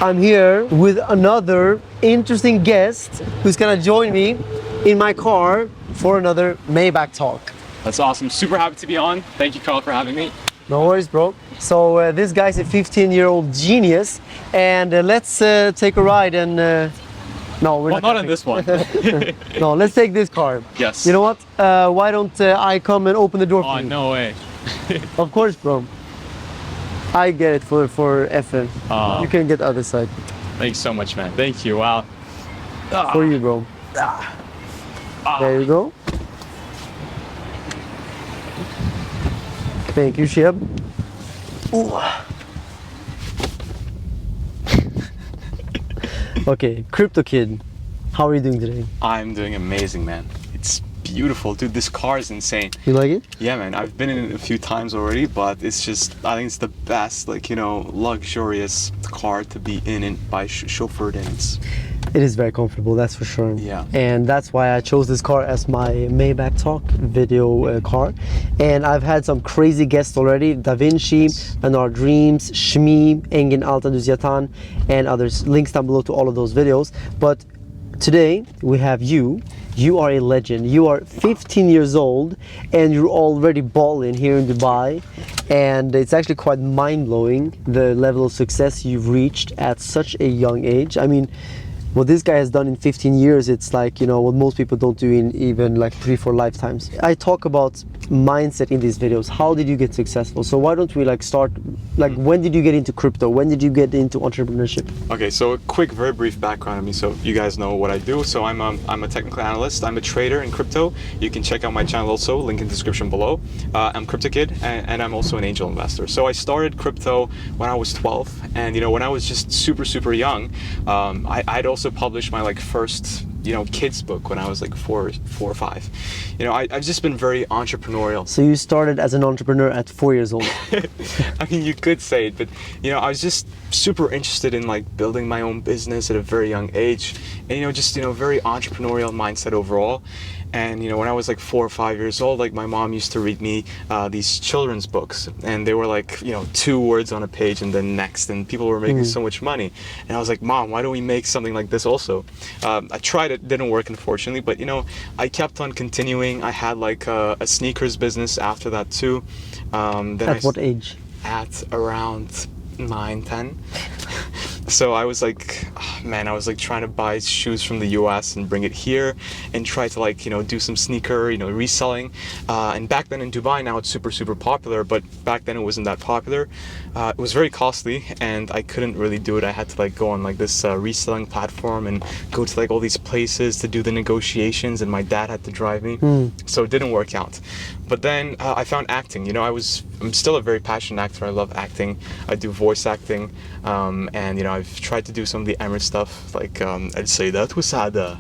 I'm here with another interesting guest who's gonna join me in my car for another Maybach Talk. That's awesome. Super happy to be on. Thank you, Carl, for having me. No worries, bro. So this guy's a 15-year-old genius, and let's take a ride and... no, we're not on this one. No, let's take this car. Yes. You know what? Why don't I come and open the door for Oh, you? no way. Of course, bro. I get it for FM. You can get the other side. Thanks so much, man. Thank you. Wow. For you, bro. There you go. Thank you, Sheb. Okay, CryptoKid, how are you doing today? I'm doing amazing, man. It's beautiful. Dude, this car is insane. You like it? Yeah, man. I've been in it a few times already, but it's just, I think it's the best, like, you know, luxurious car to be in and by chauffeured in. It is very comfortable, that's for sure. Yeah. And that's why I chose this car as my Maybach Talk video car. And I've had some crazy guests already. Da Vinci, Anar Dreams, Shmi, Engin Altanduzyatan, and others. Links down below to all of those videos. But today we have you. You are a legend. You are 15 years old and you're already balling here in Dubai. And it's actually quite mind-blowing, the level of success you've reached at such a young age. I mean, what this guy has done in 15 years, it's like, you know, what most people don't do in even like 3-4 lifetimes. I talk about mindset in these videos. How did you get successful? So why don't we like start, like when did you get into crypto? When did you get into entrepreneurship? Okay, so a quick, very brief background on me so you guys know what I do. So I'm a technical analyst. I'm a trader in crypto. You can check out my channel also, link in the description below. I'm CryptoKid and I'm also an angel investor. So I started crypto when I was 12, and you know, when I was just super young, I'd also published my like first, you know, kids book when I was like four or five. You know, I've just been very entrepreneurial. So you started as an entrepreneur at 4 years old. I mean, you could say it, but you know, I was just super interested in like building my own business at a very young age, and you know, just, you know, very entrepreneurial mindset overall. And you know, when I was like 4 or 5 years old, like my mom used to read me these children's books, and they were like, you know, 2 words on a page and then next, and people were making so much money. And I was like, Mom, why don't we make something like this also? I tried it, didn't work unfortunately, but you know, I kept on continuing. I had like a sneakers business after that too. Then At what age? At around 9, 10. So I was like, oh, man, I was like trying to buy shoes from the US and bring it here and try to like, you know, do some sneaker, you know, reselling. And back then in Dubai, now it's super popular, but back then it wasn't that popular. It was very costly and I couldn't really do it. I had to like go on like this reselling platform and go to like all these places to do the negotiations, and my dad had to drive me. So it didn't work out. But then I found acting. You know, I'm still a very passionate actor. I love acting. I do voice acting, and you know, I've tried to do some of the Emirates stuff, like السيدات والسعداء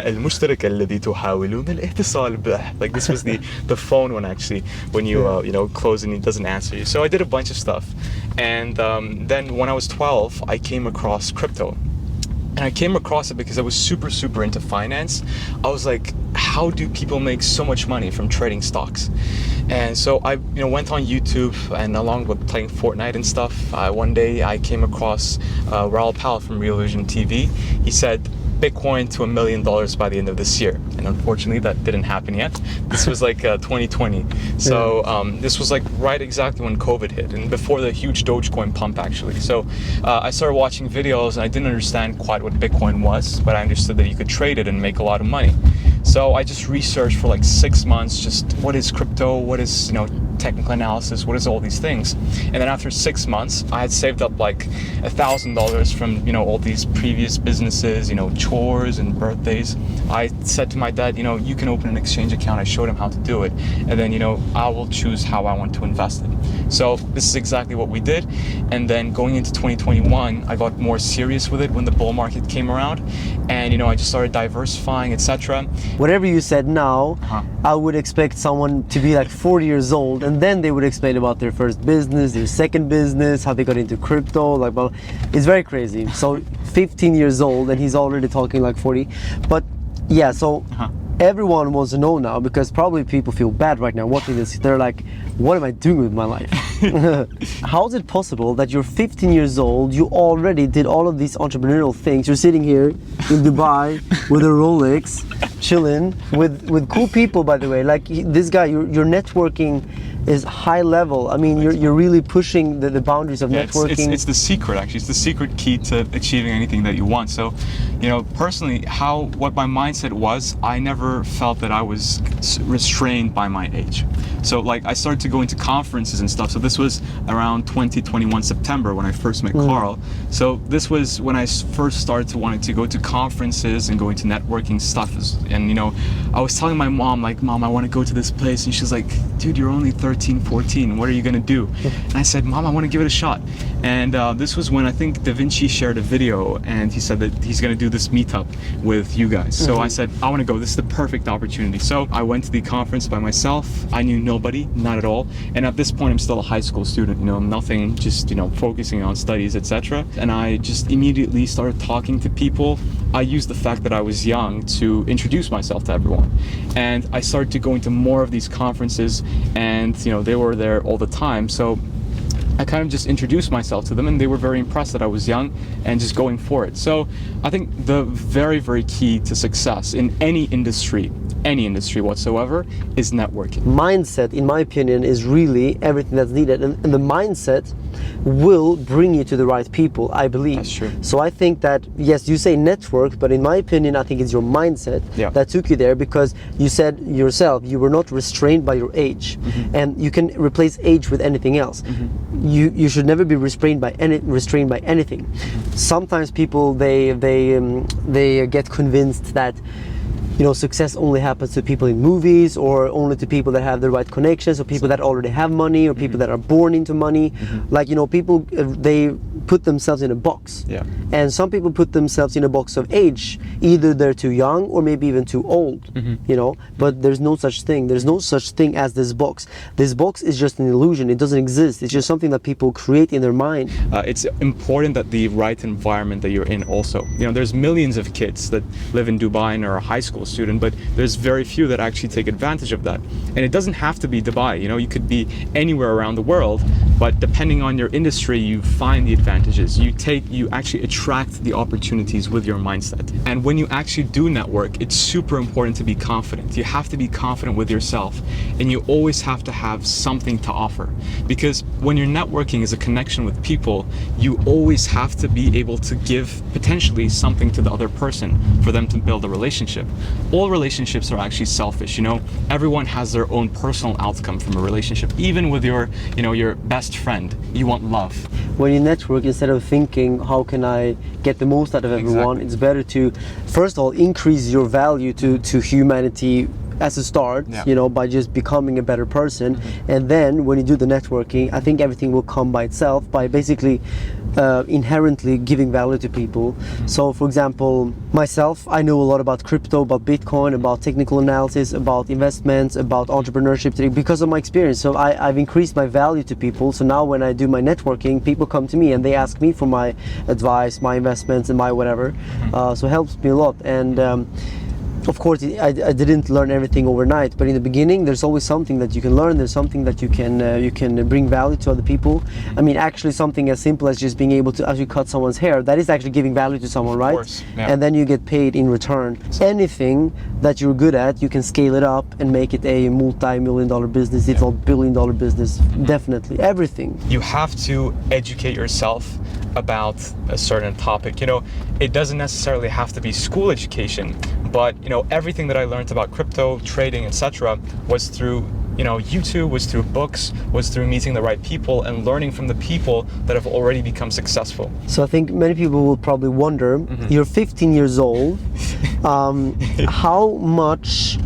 المشترك الذي تحاولون الاتصال به. Like this was the phone one actually, when you you know, close and it doesn't answer you. So I did a bunch of stuff, and then when I was 12, I came across crypto. And I came across it because I was super into finance. I was like, how do people make so much money from trading stocks? And so I, you know, went on YouTube, and along with playing Fortnite and stuff, one day I came across Raul Pal from Real Vision TV. He said, Bitcoin to $1 million by the end of this year. And unfortunately that didn't happen yet. This was like 2020. So this was like right exactly when COVID hit and before the huge Dogecoin pump actually. So I started watching videos and I didn't understand quite what Bitcoin was, but I understood that you could trade it and make a lot of money. So I just researched for like 6 months, just what is crypto, what is, you know, technical analysis, what is all these things. And then after 6 months, I had saved up like $1,000 from, you know, all these previous businesses, you know, chores and birthdays. I said to my dad, you know, you can open an exchange account. I showed him how to do it. And then, you know, I will choose how I want to invest it. So this is exactly what we did. And then going into 2021, I got more serious with it when the bull market came around. And, you know, I just started diversifying, etc. Whatever you said now, I would expect someone to be like 40 years old, and then they would explain about their first business, their second business, how they got into crypto, like, well, it's very crazy. So 15 years old and he's already talking like 40. But yeah, so everyone wants to know now, because probably people feel bad right now watching this. They're like, what am I doing with my life? How is it possible that you're 15 years old, you already did all of these entrepreneurial things? You're sitting here in Dubai with a Rolex, chilling with cool people, by the way. Like this guy, your networking is high level. I mean, you're really pushing the boundaries of networking. It's the secret, actually. It's the secret key to achieving anything that you want. So, you know, personally, what my mindset was, I never felt that I was restrained by my age. So, like, I started to go into conferences and stuff. So this was around 2021 September when I first met Carl. So this was when I first started to wanting to go to conferences and go into networking stuff. And, you know, I was telling my mom, like, Mom, I want to go to this place. And she's like, dude, you're only 13, 14. What are you going to do? And I said, Mom, I want to give it a shot. And this was when I think Da Vinci shared a video and he said that he's going to do this meetup with you guys. So I said, I want to go. This is the perfect opportunity. So I went to the conference by myself. I knew nobody, not at all. And at this point, I'm still a high school student, you know, nothing, just, you know, focusing on studies, etc. And I just immediately started talking to people. I used the fact that I was young to introduce myself to everyone. And I started to go into more of these conferences and, you know, they were there all the time. So I kind of just introduced myself to them and they were very impressed that I was young and just going for it. So I think the very, very key to success in any industry whatsoever is networking. Mindset, in my opinion, is really everything that's needed, and the mindset will bring you to the right people, I believe. That's true. So I think that, yes, you say network, but in my opinion, I think it's your mindset that took you there, because you said yourself, you were not restrained by your age, and you can replace age with anything else. You should never be restrained by anything. Sometimes people they get convinced that, you know, success only happens to people in movies, or only to people that have the right connections, or people that already have money, or people that are born into money. Like, you know, people, they put themselves in a box. And some people put themselves in a box of age. Either they're too young or maybe even too old, you know, but there's no such thing. There's no such thing as this box. This box is just an illusion. It doesn't exist. It's just something that people create in their mind. It's important that the right environment that you're in also. You know, there's millions of kids that live in Dubai and are a high school student, but there's very few that actually take advantage of that. And it doesn't have to be Dubai, you know, you could be anywhere around the world, but depending on your industry, you find the advantages. You actually attract the opportunities with your mindset. And when you actually do network, it's super important to be confident. You have to be confident with yourself, and you always have to have something to offer. Because when you're networking is a connection with people, you always have to be able to give potentially something to the other person for them to build a relationship. All relationships are actually selfish, you know. Everyone has their own personal outcome from a relationship. Even with your, you know, your best friend, you want love. When you network, instead of thinking, how can I get the most out of everyone, it's better to, first of all, increase your value to humanity as a start, you know, by just becoming a better person. And then when you do the networking, I think everything will come by itself, by basically inherently giving value to people. So for example, myself, I know a lot about crypto, about Bitcoin, about technical analysis, about investments, about entrepreneurship because of my experience. So I've increased my value to people. So now when I do my networking, people come to me and they ask me for my advice, my investments, and my whatever. So it helps me a lot. And of course, I didn't learn everything overnight, but in the beginning, there's always something that you can learn. There's something that you can bring value to other people. I mean, actually, something as simple as just being able to actually cut someone's hair, that is actually giving value to someone, right? Of course, yeah. And then you get paid in return. Anything that you're good at, you can scale it up and make it a multi-million-dollar business, if not billion-dollar business. Definitely, everything. You have to educate yourself about a certain topic. You know, it doesn't necessarily have to be school education, but you know, everything that I learned about crypto, trading, etc. was through, you know, YouTube, was through books, was through meeting the right people and learning from the people that have already become successful. So I think many people will probably wonder, you're 15 years old, how much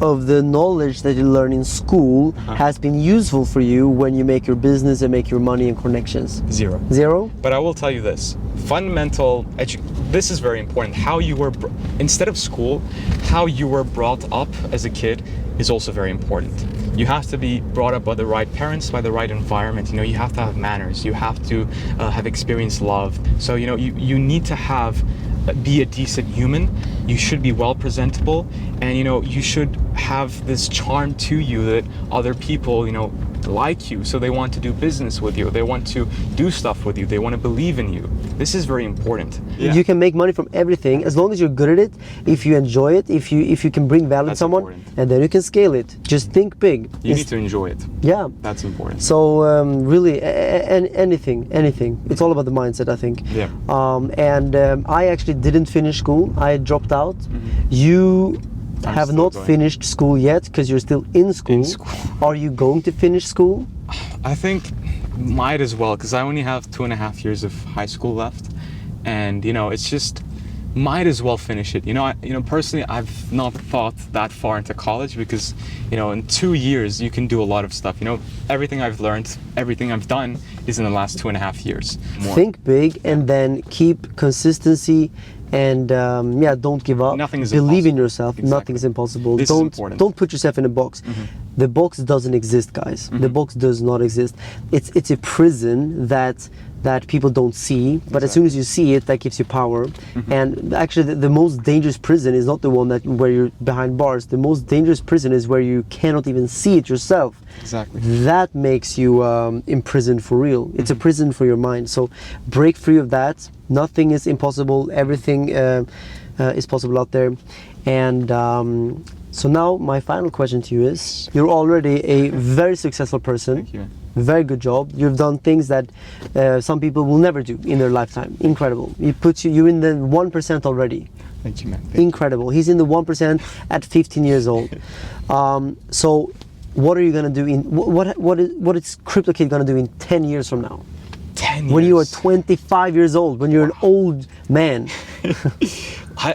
of the knowledge that you learn in school has been useful for you when you make your business and make your money and connections? Zero. Zero? But I will tell you this, fundamental this is very important. How you were, instead of school, how you were brought up as a kid is also very important. You have to be brought up by the right parents, by the right environment. You know, you have to have manners. You have to have experienced love. So, you know, you need to be a decent human. You should be well presentable, and you know, you should have this charm to you that other people, you know, like you, so they want to do business with you, they want to do stuff with you, they want to believe in you. This is very important. You can make money from everything as long as you're good at it, if you enjoy it, if you can bring value to someone, important. and then you can scale it. Just think big. You need to enjoy it. Yeah. That's important. So really, anything. It's all about the mindset, I think. Yeah. I actually didn't finish school. I dropped out. You have not finished school yet because you're still in school. Are you going to finish school? I think might as well, because I only have 2.5 years of high school left, and it's just might as well finish it. Personally, I've not thought that far into college because in 2 years you can do a lot of stuff. Everything I've learned, everything I've done is in the last 2.5 years. Think big and then keep consistency. And don't give up. Nothing is Believe impossible. in yourself. Exactly. Nothing is impossible. This is important. Don't put yourself in a box. The box doesn't exist, guys. The box does not exist. It's a prison that people don't see, but as soon as you see it, that gives you power. And actually, the most dangerous prison is not the one where you're behind bars. The most dangerous prison is where you cannot even see it yourself. Exactly. That makes you imprisoned for real. It's a prison for your mind. So break free of that. Nothing is impossible. Everything is possible out there. And so now my final question to you is: you're already a very successful person. Thank you. Very good job. You've done things that some people will never do in their lifetime. Incredible. You're in the 1% already. Thank you, man. Incredible. He's in the 1% at 15 years old. So what are you gonna do what is CryptoKid gonna do in 10 years from now? 10 years. When you are 25 years old, when you're an old man.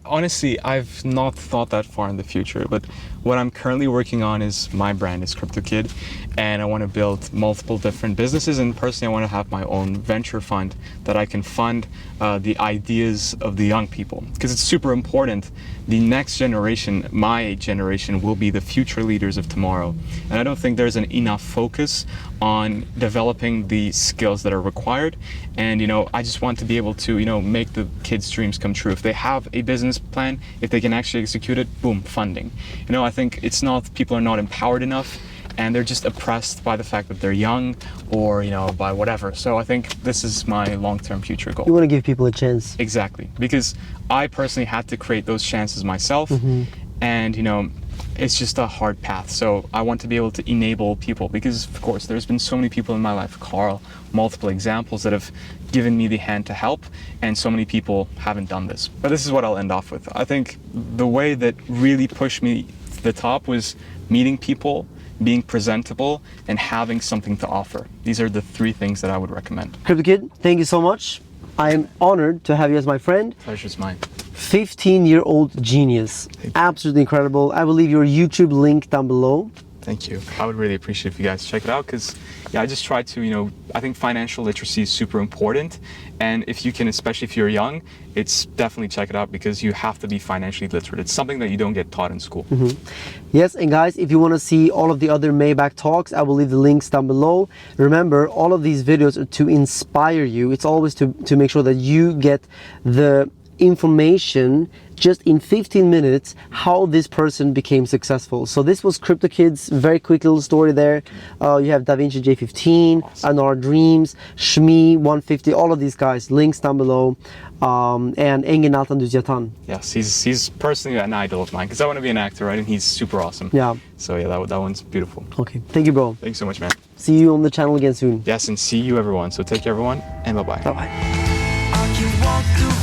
Honestly, I've not thought that far in the future, but what I'm currently working on is my brand is CryptoKid, and I want to build multiple different businesses, and personally I want to have my own venture fund that I can fund the ideas of the young people, because it's super important. The next generation, my generation, will be the future leaders of tomorrow, and I don't think there's enough focus on developing the skills that are required. And I just want to be able to make the kids' dreams come true. If they have a business plan, if they can actually execute it, boom, funding. I think people are not empowered enough, and they're just oppressed by the fact that they're young, or by whatever. So I think this is my long-term future goal. You want to give people a chance. Exactly, because I personally had to create those chances myself, and it's just a hard path. So I want to be able to enable people, because of course there's been so many people in my life, Carl, multiple examples that have given me the hand to help, and so many people haven't done this. But this is what I'll end off with. I think the way that really pushed me to the top was meeting people, being presentable, and having something to offer. These are the 3 things that I would recommend. CryptoKid, thank you so much. I am honored to have you as my friend. Pleasure's mine. 15-year-old genius. Absolutely incredible. I will leave your YouTube link down below. Thank you. I would really appreciate if you guys check it out, because I just try to, I think financial literacy is super important. And if you can, especially if you're young, it's definitely check it out, because you have to be financially literate. It's something that you don't get taught in school. Yes, and guys, if you want to see all of the other Maybach talks, I will leave the links down below. Remember, all of these videos are to inspire you. It's always to make sure that you get the information just in 15 minutes how this person became successful. So this was CryptoKid's very quick little story there. You have DaVinci J15, awesome. Our Dreams, Shmi 150, all of these guys, links down below. And Engin Altan Düzyatan. Yes, he's personally an idol of mine, because I want to be an actor, right? And he's super awesome. Yeah. So yeah, that one's beautiful. Okay, thank you, bro. Thanks so much, man. See you on the channel again soon. Yes, and see you everyone. So take care everyone, and bye-bye. Bye-bye.